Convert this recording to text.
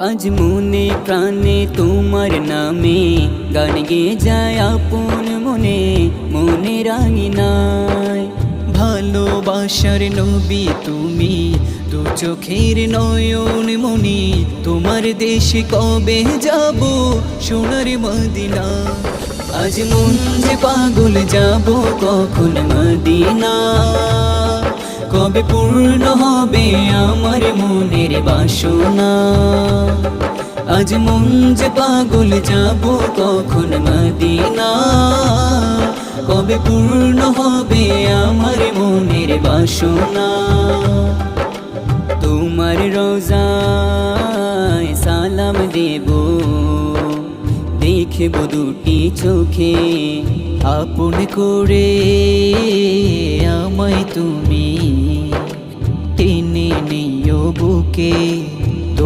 আজ মনে প্রাণে তোমার নামে গান গেয়ে যায় আপন মনে, মনে রাঙি নাই। ভালোবাসার নবী তুমি, দু চোখের নয়ন মনি, তোমার দেশে কবে যাব সোনার মদিনা। আজ মন যে পাগল যাব কখন মদিনা, কবে পূর্ণ হবে আমার মনের বাসনা। আজ মন যে পাগল যাব কখন মদিনা, কবে পূর্ণ হবে আমার মনের বাসনা। তোমার রোজায় সালাম দেব, দেখব দুটি চোখে আপন করে আমায় তুমি টেনে নিও বুকে।